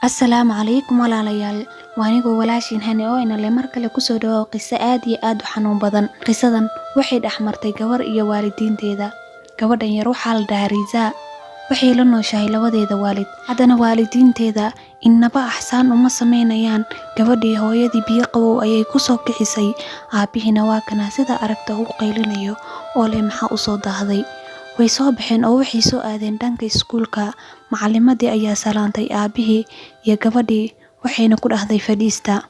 Asalaamu calaykum walaalayaal. Waanigoo walaashin hani oo inale mar kale ku soo dhawaaqay qiso aad iyo aad u xanuun badan. Qisadan waxay dhaxmartay gabar iyo waalidiinteeda. Gabadhan yar waxaa la dhahaa Riza. Waxay la nooshahay labadeeda waalid. Haddana waalidiinteeda innaba axsaan uma sameynayaan. Gabadhii hooyadii biyo qabow ayay ku soo kicisay. Aabihina waa kana sida aragta u qaylinayo oo leh maxaa u soo daahday. Way soo baxeen oo waxay soo aadeen dhanka iskuulka. Macallimadii ayaa salaantay aabihii iyo gabadhii waxayna ku dhahday fadhiista.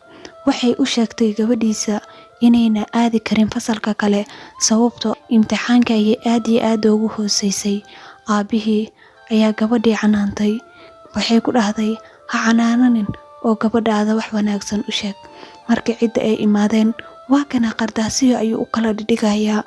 Waxay u sheegtay gabadhiisa inayna aadi karin fasalka kale sababtoo imtixaanka ay aad iyo aad ugu hooseysay. Aabihii ayaa gabadhii canaantay. Waxay ku dhahday ha canaananin oo gabadhaada wax wanaagsan u sheeg. Markii cidda ay imaadeen waa kana qardaasiyo ayuu u kala dhigaya.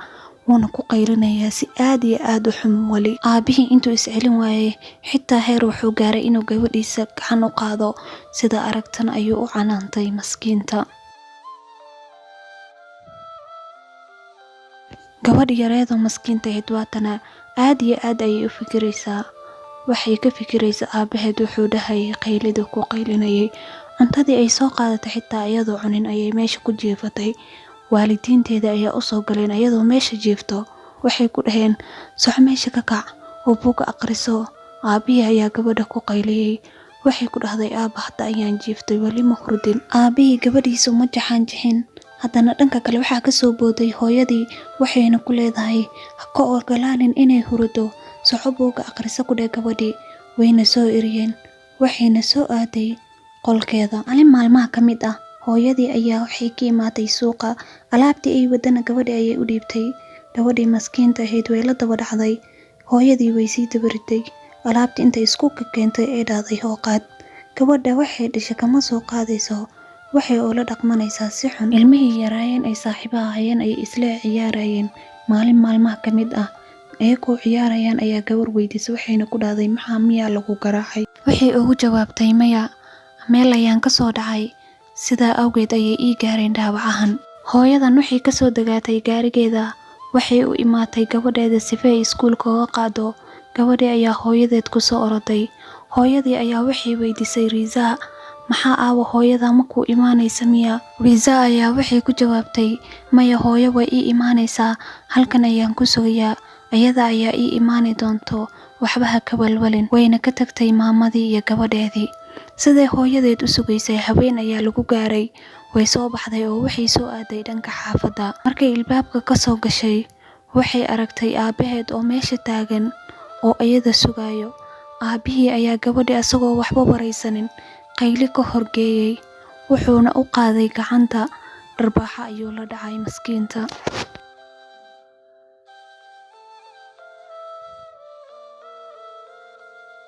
Wuuna ku qaylinayaa si aad iyo aad u xun wali. Aabihii intuu is celin waayay xitaa heer wuxuu gaaray inuu gabadhiisa gacan u qaado. Sida aragtan ayuu u canaantay maskiinta. Gabadhi yareedo maskiinta ahayd waatana aad iyo aad ayay u fikiraysaa. Waxay ka fikiraysaa aabaheed wuxuu dhahay qaylida ku qaylinayay. Cuntadii ay soo qaadatay xitaa iyadoo cunin ayay meesha ku jiifatay. Waalidiinteeda ayaa u soo galeen iyadoo meesha jiifto. Waxay ku dhaheen sox meesha ka kac oo buug akhriso. Aabihii ayaa gabadha ku qayliyay. Waxay ku dhahday aaba hadda ayaan jiiftay wali ma hurdin. Aabihii gabadhiisu ma jaxin. Haddana dhanka kale waxaa ka soo booday hooyadii waxayna ku leedahay ha ka ogolaanin inay hurdo. Soxo buug akhriso ku dheh gabadhii. Wayna soo eriyeen. Waxayna soo aaday qolkeeda. Maalin maalmaha ka mid ah hooyadii ayaa waxay ka imaatay suuqa. Alaabtii ay wadana gabadhii ayay u dhiibtay. Gabadhii maskiinta ahayd way la daba dhacday. Hooyadii way sii dabaritay. Alaabtii intay isku keentay ay dhahday hoo qaad. Gabadha waxay dhashay kama soo qaadayso. Waxay oo la dhaqmanaysaa si xun. Ilmihii yaraayeen ay saaxiibo ahaayeen ay isla ciyaarayeen. Maalin maalmaha ka mid ah ayagoo ciyaarayaan ayaa gabar weydiisay waxayna ku dhahday maxaa miyaa lagu garaacay. Waxay ugu jawaabtay maya meel ayaan ka soo dhacay. Sidaa awgeed ayay ii gaareen dhaawacahan. Hooyadan waxay ka soo dagaatay gaarigeeda. Waxay u imaatay gabadheeda si ay iskuulka uga qaado. Gabadhii ayaa hooyadeed ku soo oroday. Hooyadii ayaa waxay weydiisay Riza maxaa aawa hooyada ma ku imaanaysa miya? Riza ayaa waxay ku jawaabtay maya hooyo way ii imaanaysaa. Halkan ayaan ku sugayaa. Ayada ayaa ii imaani doonto. Waxba ha ka walwalin. Wayna ka tagtay maamadii iyo gabadheedii. Siday hooyadeed u sugaysay habeen ayaa lagu gaaray. Way soo baxday oo waxay soo aaday dhanka xaafadda. Markay ilbaabka ka soo gashay waxay aragtay aabaheed oo meesha taagan oo ayada sugayo. Aabihii ayaa gabadhii asagoo waxba baraysanin qayli ka horgeeyay. Wuxuuna u qaaday gacanta. Dharbaaxa ayuu la dhacay maskiinta.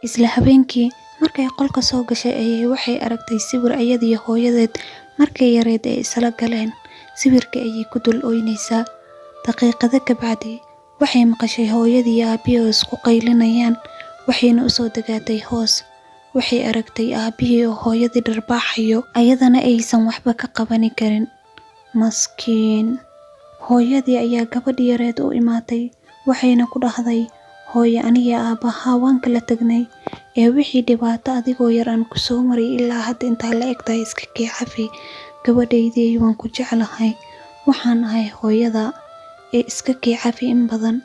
Isla habeenkii markay qolka soo gashay ayay waxay aragtay sawir ayadii hooyadeed markay yareed ay isla galeen. Sawirka ayay ku dul ooynaysaa. Daqiiqado ka bacdi waxay maqashay hooyadii iyo aabihii oo isku qaylinayaan. Waxayna u soo dagaatay hoos. Waxay aragtay aabihii oo hooyadii dharbaaxayo ayadana aysan waxba ka qaban karin. Maskiin. Hooyadii ayaa gabadhii yareed u imaatay. Waxayna ku dhahday hooyo aniga aabaha waan kala tagnay. Wixii dhibaato adigoo yar aan ku soo maray ilaa hadda inta la egtahay iska cafi. Gabadhaydii waan ku jeclahay. Waxaan ahay hooyada iska cafi in badan.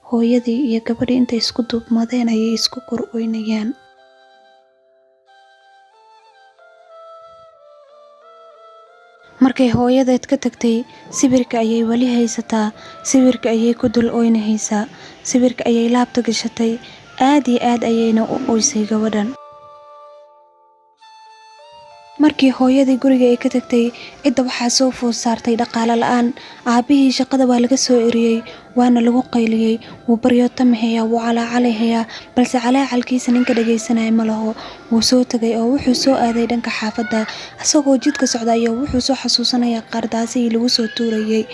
Hooyadii iyo gabadhii intay isku duubmadeen ayay isku kor oynayaan. Markay hooyadeed ka tagtay sawirka ayay wali haysataa. Sawirka ayay ku dul oynaysaa. Sawirka ayay laabta gashatay. Aad iyo aad ayayna u oysay gabadhan. Markii hooyadii guriga ay ka tagtay cidda waxaa soo food saartay dhaqaale la'aan. Aabihii shaqada waa laga soo eriyay waana lagu qayliyay. Wuu baryootamaya wuu calaacalayaa balse calaacalkiisa ninka dhageysanaya ma laho. Wuu soo tagay oo wuxuu soo aaday dhanka xaafadda. Asagoo jidka socda ayaa wuxuu soo xasuusanayaa qardaasii lagu soo tuurayay.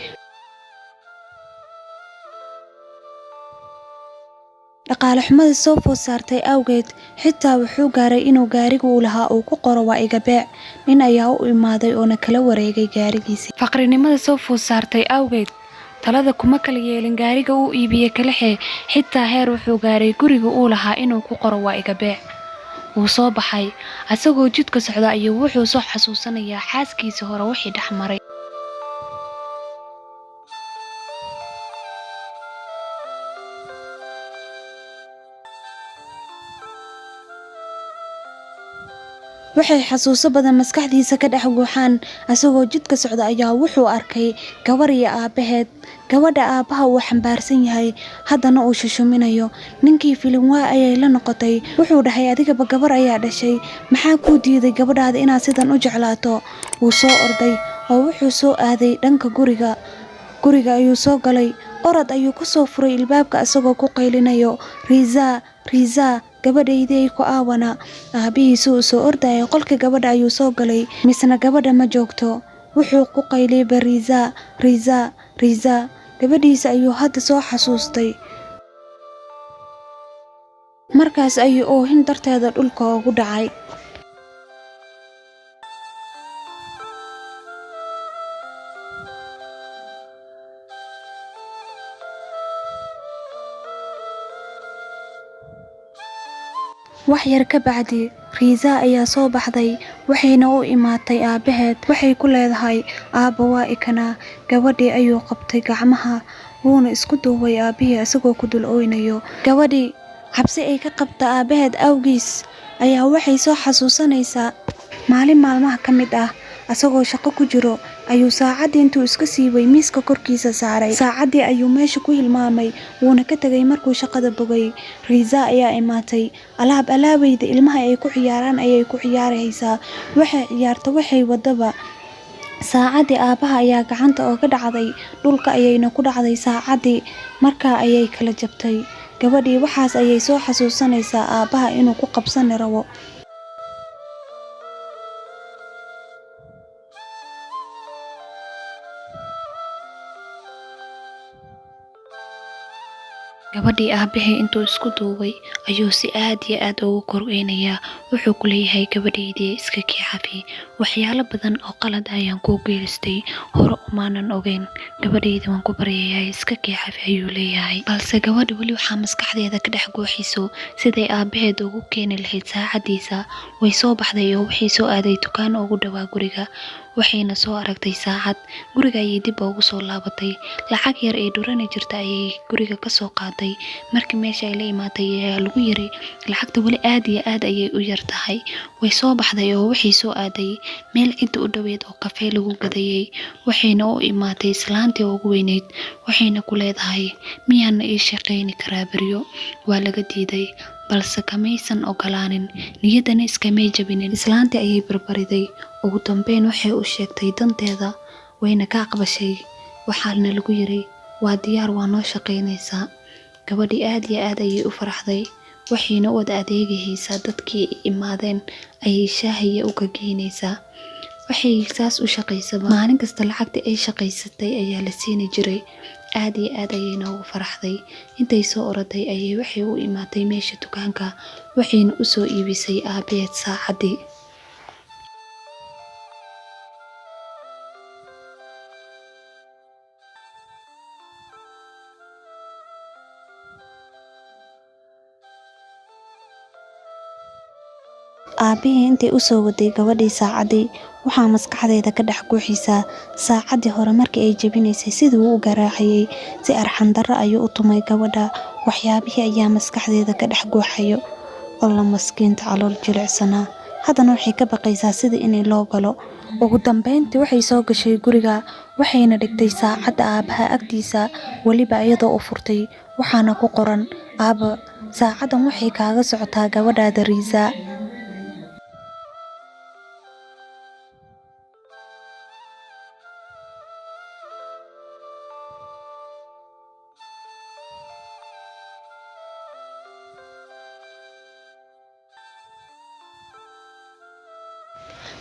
dhaqaale xumada soo food saartay awgeed xitaa wuxuu gaaray inuu gaariga uu lahaa uu ku qoro waa iga beec. Nin ayaa u imaaday oo na kala wareegay gaarigiisa. Faqrinimada soo food saartay awgeed talada kuma kala yeelin gaariga uu iibiyay kala xitaa heer wuxuu gaaray guriga uu lahaa inuu ku qoro waa iga beec. wuu soo baxay asagoo jidka socda ayuu wuxuu soo xasuusanayaa xaaskiisa hore wixii dhaxmaray. waxay xasuuso badan maskaxdiisa ka dhex guuxaan. asagoo jidka socda ayaa wuxuu arkay gabar iyo aabaheed. gabadha aabaha uu xambaarsan yahay haddana uu shushuminayo. ninkii filim waa ayay la noqotay. wuxuu dhahay adigaba gabar ayaa dhashay, maxaa kuu diiday gabadhaada inaad sidan u jeclaato? wuu soo orday oo wuxuu soo aaday dhanka guriga ayuu soo galay. orod ayuu ku soo furay ilbaabka asagoo ku qaylinayo riza gabadhaydii ku aawana. aabihiisu uu soo ordayay qolka gabadha ayuu soo galay, misna gabadha ma joogto. wuxuu ku qayliyay riza gabadhiisa ayuu hadda soo xasuustay. markaas ayuu oohin darteeda dhulka ugu dhacay. wax yar ka bacdi riza ayaa soo baxday, waxayna u imaatay aabaheed. waxay ku leedahay aabba waa ikanaa. gabadhii ayuu qabtay gacmaha wuuna isku duubay aabihii asagoo ku dul ooynayo. gabadhii cabsi ay ka qabta aabaheed awgiis ayaa waxay soo xasuusanaysaa maalin maalmaha ka mid ah asagoo shaqo ku jiro ayuu saacaddii intuu iska siibay miiska korkiisa saaray. saacaddii ayuu meesha ku hilmaamay wuuna ka tegay markuu shaqada bogay. riza ayaa imaatay. alaabayda ilmaha ay ku ciyaaraan ayay ku ciyaaraysaa. waxay ciyaarta waxay wadaba saacaddii aabaha ayaa gacanta ooga dhacday dhulka ayayna ku dhacday saacaddii. markaa ayay kala jabtay. gabadhii waxaas ayay soo xasuusanaysaa aabaha inuu ku qabsani rabo. gabadhii aabahee intuu isku duubay ayuu si aad iyo aad ugu korweynayaa. wuxuu ku leeyahay gabadhaydii iska kii cafi, waxyaalo badan oo qalad ayaan kuu geystay, hore umaanan ogeyn. gabadhaydii waan ku baryayaa iska kii cafi ayuu leeyahay. balse gabadha weli waxaa maskaxdeeda ka dhex guuxiso siday aabaheed ugu keeni lahayd saacaddiisa. way soo baxday oo waxay soo aaday dukaan ugu dhawaa guriga. waxayna soo aragtay saacad. guriga ayay dib ugu soo laabatay. lacag yar ee dhurani jirta ayay guriga ka soo qaaday. markii meesha ay la imaatay ayaa lagu yiri lacagta weli aad iyo aad ayay u yar tahay. way soo baxday oo waxay soo aaday meel cid u dhaweed oo kafee lagu gadayay. waxayna u imaatay islaantii ugu weyneyd. waxayna ku leedahay miyaana ii shaqayni karaa beryo? waa laga diiday balse kamaysan ogolaanin. niyadana iskamay jabinin. islaantii ayay barbariday. ugu dambeyn waxay u sheegtay danteeda wayna ka aqbashay. waxaana lagu yiri waa diyaar, waa noo shaqaynaysaa. gabadhii aad iyo aad ayay u faraxday. waxayna u wada adeegaysaa dadkii imaadeen ayay shaahiya uga geynaysaa. waxay saas u shaqaysaba maalin kasta lacagta ay shaqaysatay ayaa la siini jiray. aad iyo aad ayayna ugu faraxday. intay soo oraday ayay waxay u imaatay meesha dukaanka. waxayna u soo iibisay aabaheed saacaddii. aabihii intay u soo waday gabadhii saacaddii waxaa maskaxdeeda ka dhex guuxisaa saacaddii hore markii ay jabinaysay sidii uu u garaacayay. si arxan darro ayuu u tumay gabadha. waxyaabihii ayaa maskaxdeeda ka dhex guuxayo. alla maskiinta calool jilicsanaa. haddana waxay ka baqaysaa sidii in loo galo. ugu dambeyntii waxay soo gashay guriga. waxayna dhigtay saacadda aabaha agtiisa, weliba iyadoo u furtay. waxaana ku qoran aabba saacaddan waxay kaaga socotaa gabadhaada riza.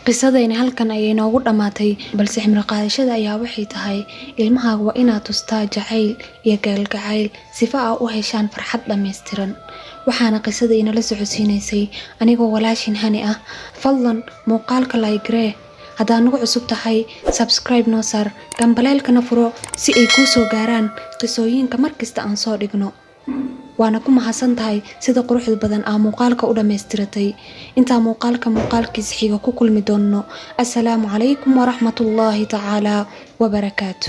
qisadayna halkan ayay noogu dhamaatay. balse cimri qaadashada ayaa waxay tahay ilmahaaga waa inaad tustaa jacayl iyo gaalgacayl sifa aa u heshaan farxad dhammaystiran. waxaana qisadayna la socodsiinaysay anigoo walaashin hani ah. fadlan muuqaalka like haddaad nagu cusub tahay subscribe noo saar, gambaleelkana furo si ay kuu soo gaaraan qisooyinka markasta aan soo dhigno. waana ku mahadsantahay sida quruxda badan aa muuqaalka u dhammaystiratay. intaa muuqaalkiisa xiga ku kulmi doono. assalaamu calaykum waraxmatullaahi tacaala wabarakaatu.